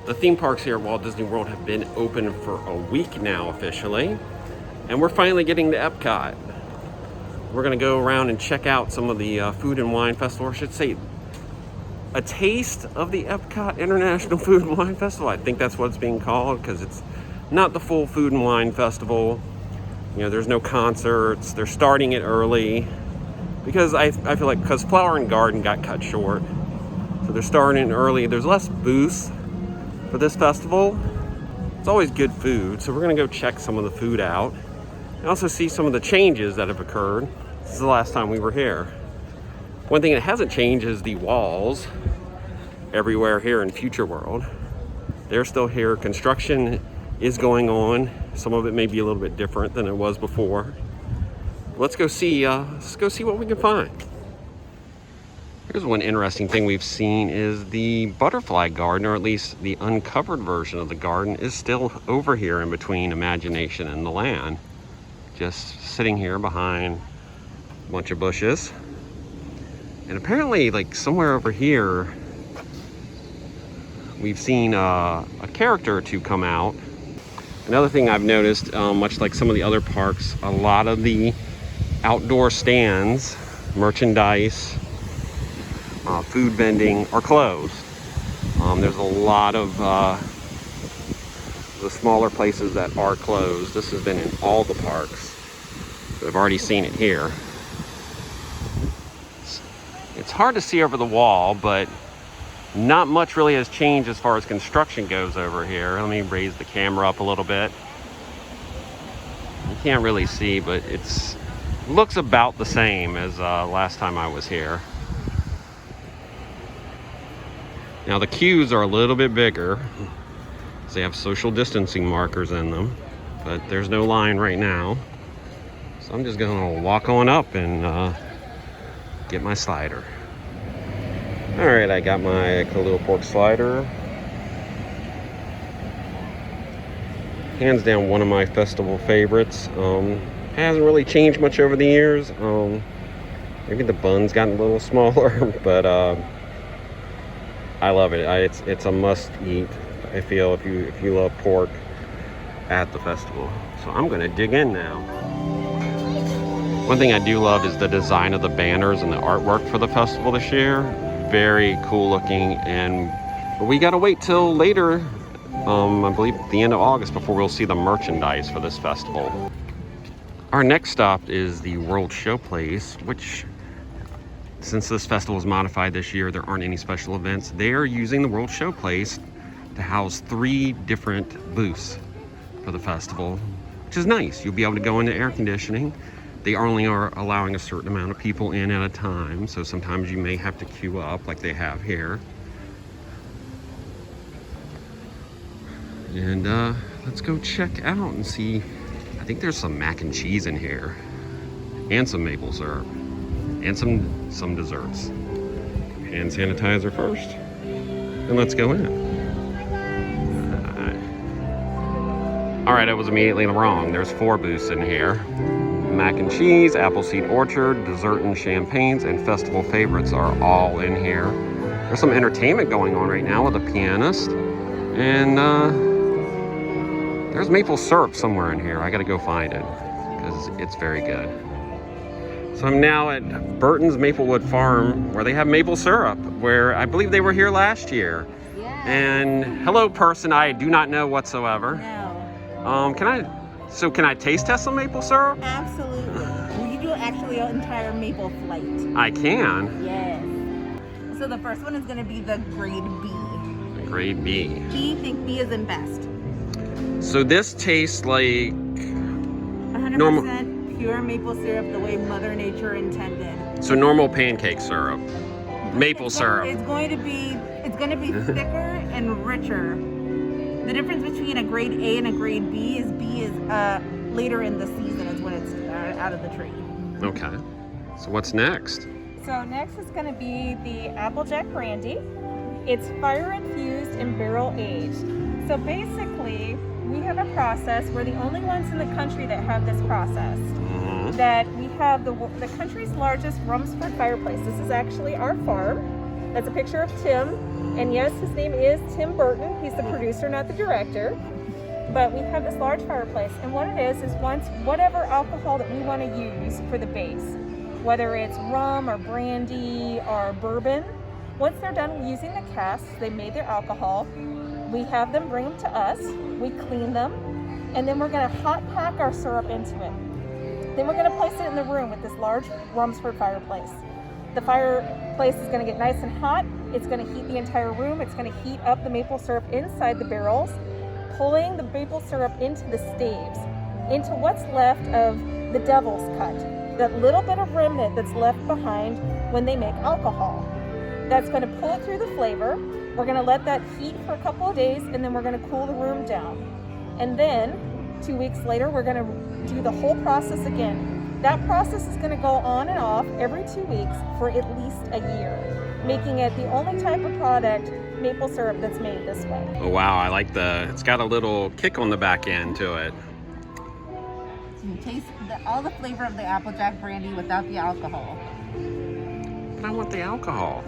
The theme parks here at Walt Disney World have been open for a week now officially, and we're finally getting to Epcot. We're gonna go around and check out some of the Food and Wine Festival, or I should say a taste of the Epcot International Food and Wine Festival. I think that's what it's being called, because it's not the full Food and Wine Festival. You know, there's no concerts. They're starting it early because I feel like because Flower and Garden got cut short. So they're starting it early. There's less booths for this festival. It's always good food. So we're gonna go check some of the food out and also see some of the changes that have occurred. This is the last time we were here. One thing that hasn't changed is the walls everywhere here in Future World. They're still here. Construction is going on. Some of it may be a little bit different than it was before. Let's go see what we can find. Here's one interesting thing we've seen is the butterfly garden, or at least the uncovered version of the garden, is still over here in between Imagination and the Land. Just sitting here behind a bunch of bushes. And apparently, like somewhere over here, we've seen a character or two come out. Another thing I've noticed, much like some of the other parks, a lot of the outdoor stands, merchandise, food vending are closed. There's a lot of the smaller places that are closed. This has been in all the parks. I've already seen it here. It's hard to see over the wall, but not much really has changed as far as construction goes over here. Let me raise the camera up a little bit. You can't really see, but it looks about the same as last time I was here. Now the queues are a little bit bigger. They have social distancing markers in them, but there's no line right now. So I'm just gonna walk on up and get my slider. All right, I got my Khalil pork slider. Hands down one of my festival favorites. Hasn't really changed much over the years. Maybe the bun's gotten a little smaller, but I love it. It's a must eat, I feel, if you love pork at the festival. So I'm gonna dig in now. One thing I do love is the design of the banners and the artwork for the festival this year. Very cool looking, and we gotta wait till later, I believe the end of August, before we'll see the merchandise for this festival. Our next stop is the World Showplace, which, since this festival is modified this year, there aren't any special events. They are using the World Showplace to house 3 different booths for the festival, which is nice. You'll be able to go into air conditioning. They only are allowing a certain amount of people in at a time, so sometimes you may have to queue up like they have here. And let's go check out and see. I think there's some mac and cheese in here, and some maple syrup, and some desserts. Hand sanitizer first, and let's go in. All right, I was immediately wrong. There's 4 booths in here. Mac and cheese, Appleseed Orchard, dessert and champagnes, and festival favorites are all in here. There's some entertainment going on right now with a pianist, and there's maple syrup somewhere in here. I gotta go find it because it's very good. So I'm now at Burton's Maplewood Farm, where they have maple syrup, where I believe they were here last year. Yeah. And hello, person I do not know whatsoever. No. Can I taste test some maple syrup? Absolutely. Well, you do actually an entire maple flight. I can. Yes. So the first one is going to be the grade B. Grade B. Think B is in best. So this tastes like 100% normal pure maple syrup, the way Mother Nature intended. So normal pancake syrup, maple syrup. It's going to be thicker and richer. The difference between a grade A and a grade B is later in the season is when it's out of the tree. Okay. So what's next? So next is going to be the Applejack Brandy. It's fire infused and barrel aged. So basically, we have a process. We're the only ones in the country that have this process. Mm-hmm. That we have the country's largest Rumsford fireplace. This is actually our farm. That's a picture of Tim. And yes, his name is Tim Burton. He's the producer, not the director. But we have this large fireplace, and what it is once whatever alcohol that we want to use for the base, whether it's rum or brandy or bourbon, once they're done using the casks, they made their alcohol, we have them bring them to us, we clean them, and then we're going to hot pack our syrup into it. Then we're going to place it in the room with this large Rumsford fireplace. The fireplace is going to get nice and hot. It's going to heat the entire room. It's going to heat up the maple syrup inside the barrels, pulling the maple syrup into the staves, into what's left of the devil's cut, that little bit of remnant that's left behind when they make alcohol. That's going to pull it through the flavor. We're going to let that heat for a couple of days, and then we're going to cool the room down. And then 2 weeks later, we're going to do the whole process again. That process is going to go on and off every 2 weeks for at least a year, making it the only type of product, maple syrup, that's made this way. Oh wow, I like it's got a little kick on the back end to it. So you taste all the flavor of the Applejack brandy without the alcohol. But I want the alcohol.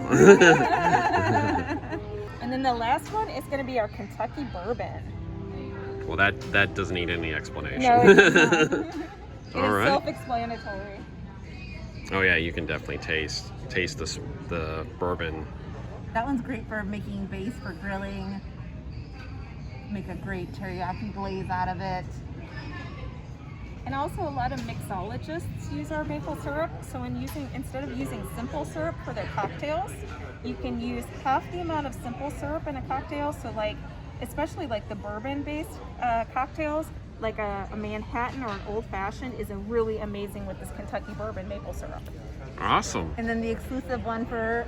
And then the last one is going to be our Kentucky bourbon. Well, that doesn't need any explanation. No, it does not. It All is right. self-explanatory. Oh yeah, you can definitely taste the bourbon. That one's great for making base for grilling. Make a great teriyaki glaze out of it. And also a lot of mixologists use our maple syrup. So instead of using simple syrup for their cocktails, you can use half the amount of simple syrup in a cocktail. So especially the bourbon-based cocktails, like a Manhattan or an Old Fashioned is really amazing with this Kentucky bourbon maple syrup. Awesome. And then the exclusive one for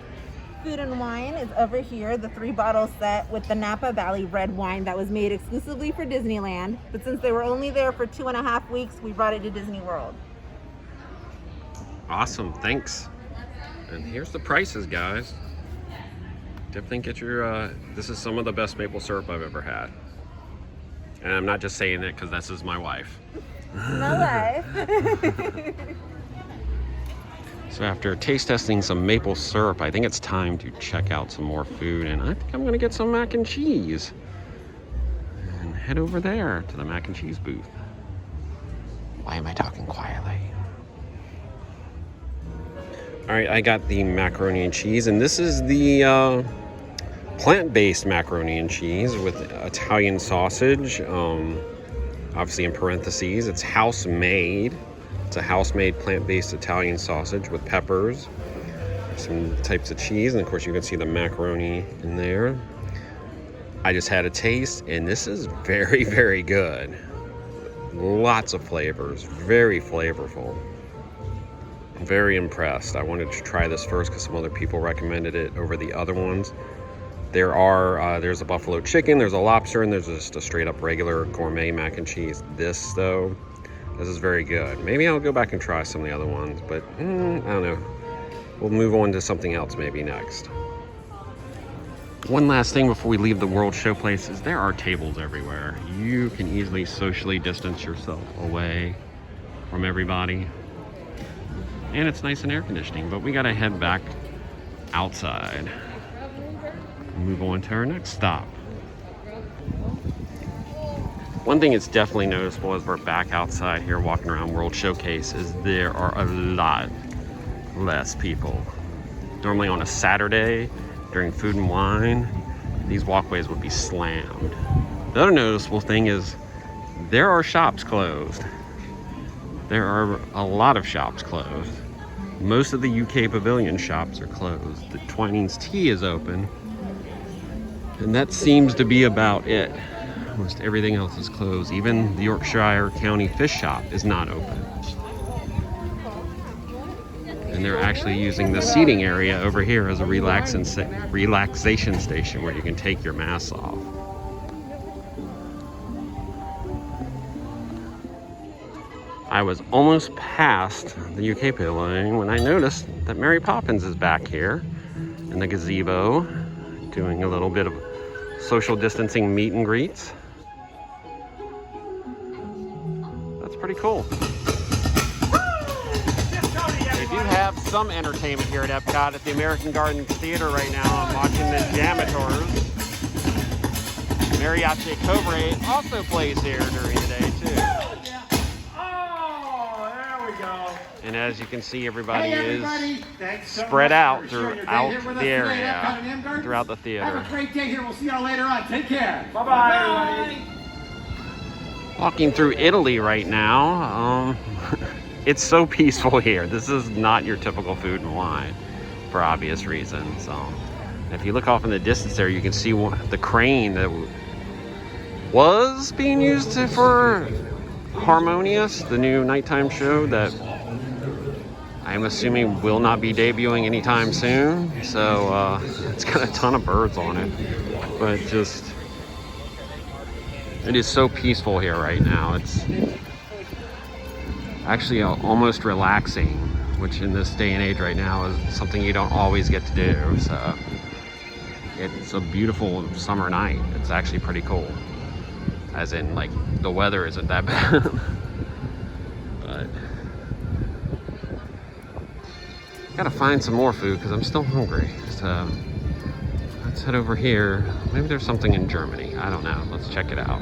food and wine is over here, the 3-bottle set with the Napa Valley red wine that was made exclusively for Disneyland. But since they were only there for 2.5 weeks, we brought it to Disney World. Awesome, thanks. And here's the prices, guys. Definitely get your, this is some of the best maple syrup I've ever had. And I'm not just saying it because this is my wife. My life. So after taste testing some maple syrup, I think it's time to check out some more food, and I think I'm gonna get some mac and cheese and head over there to the mac and cheese booth. Why am I talking quietly? All right, I got the macaroni and cheese, and this is the plant-based macaroni and cheese with Italian sausage. Obviously in parentheses, it's house-made. It's a house-made plant-based Italian sausage with peppers, some types of cheese, and of course you can see the macaroni in there. I just had a taste, and this is very, very good. Lots of flavors, very flavorful. I'm very impressed. I wanted to try this first because some other people recommended it over the other ones. There's a buffalo chicken, there's a lobster, and there's just a straight up regular gourmet mac and cheese. This is very good. Maybe I'll go back and try some of the other ones, but I don't know. We'll move on to something else maybe next. One last thing before we leave the World Showplace is there are tables everywhere. You can easily socially distance yourself away from everybody. And it's nice and air conditioning, but we gotta head back outside. Move on to our next stop. One thing that's definitely noticeable as we're back outside here walking around World Showcase is there are a lot less people. Normally on a Saturday during food and wine, these walkways would be slammed. The other noticeable thing is there are shops closed. There are a lot of shops closed. Most of the UK Pavilion shops are closed. The Twinings Tea is open. And that seems to be about it. Almost everything else is closed. Even the Yorkshire County Fish Shop is not open. And they're actually using the seating area over here as a relaxation station where you can take your mask off. I was almost past the UK Pavilion when I noticed that Mary Poppins is back here in the gazebo doing a little bit of social distancing meet and greets. That's pretty cool. If you have some entertainment here at Epcot at the American Gardens Theater right now. I'm watching the Jamators. Mariachi Cobre also plays here during the day too. Oh, there we go. And as you can see, everybody, Hey, is thanks so spread much out for sharing your day throughout here with us the today at Epcot area, and M Gardens. throughout the theater. Have a great day here. We'll see y'all later on. Take care. Bye-bye, everybody. Walking through Italy right now. It's so peaceful here. This is not your typical Food and Wine for obvious reasons. If you look off in the distance there, you can see the crane that was being used for Harmonious, the new nighttime show that I'm assuming will not be debuting anytime soon. So it's got a ton of birds on it, but it is so peaceful here right now. It's actually almost relaxing, which in this day and age right now is something you don't always get to do. So it's a beautiful summer night. It's actually pretty cool. As in, like, the weather isn't that bad. But gotta find some more food because I'm still hungry. So let's head over here. Maybe there's something in Germany. I don't know. Let's check it out.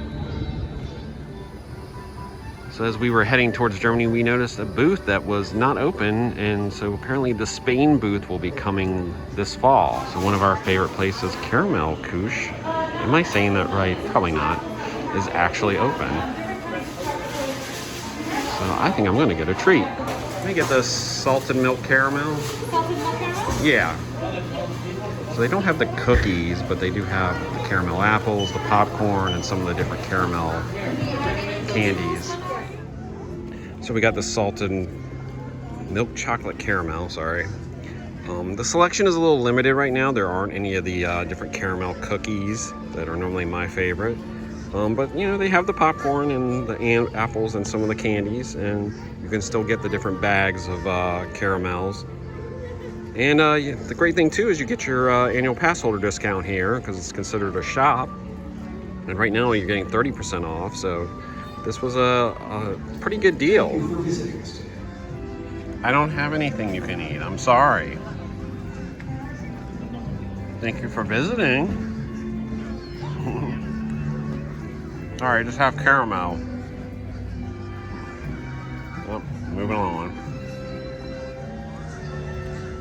So as we were heading towards Germany, we noticed a booth that was not open, and so apparently the Spain booth will be coming this fall. So one of our favorite places, Caramel Couche, am I saying that right? Probably not, is actually open. So I think I'm gonna get a treat. Let me get the salted milk caramel. Salted milk caramel? Yeah. So they don't have the cookies, but they do have the caramel apples, the popcorn, and some of the different caramel candies. So we got the salted milk chocolate caramel, sorry. The selection is a little limited right now. There aren't any of the different caramel cookies that are normally my favorite. But you know, they have the popcorn and the apples and some of the candies, and you can still get the different bags of caramels. And the great thing too is you get your annual pass holder discount here because it's considered a shop. And right now you're getting 30% off, so this was a pretty good deal. I don't have anything you can eat. I'm sorry. Thank you for visiting. All right, just have caramel. Well, moving on.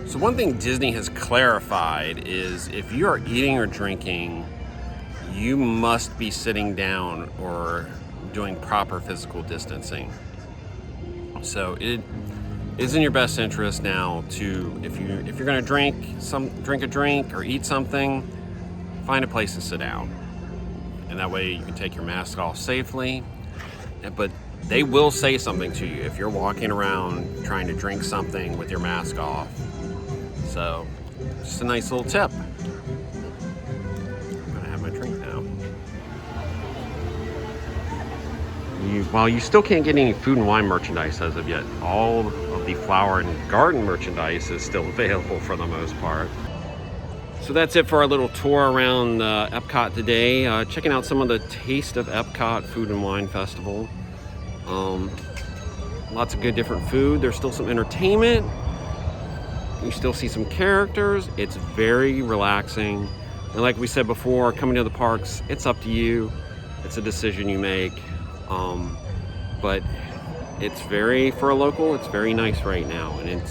So one thing Disney has clarified is if you are eating or drinking, you must be sitting down or doing proper physical distancing. So it is in your best interest now to, if you're going to drink a drink or eat something, find a place to sit down, and that way you can take your mask off safely. But they will say something to you if you're walking around trying to drink something with your mask off. So just a nice little tip. I'm gonna have my drink now. While you still can't get any Food and Wine merchandise as of yet, all of the flower and garden merchandise is still available for the most part. So that's it for our little tour around Epcot today. Checking out some of the Taste of Epcot Food and Wine Festival. Lots of good different food. There's still some entertainment. You still see some characters. It's very relaxing. And like we said before, coming to the parks, it's up to you. It's a decision you make. But it's for a local, it's very nice right now. And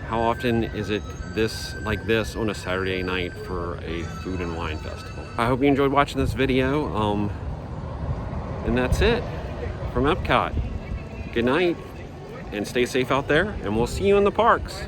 how often is it like this on a Saturday night for a Food and Wine Festival? I hope you enjoyed watching this video. And that's it from Epcot. Good night and stay safe out there, and we'll see you in the parks.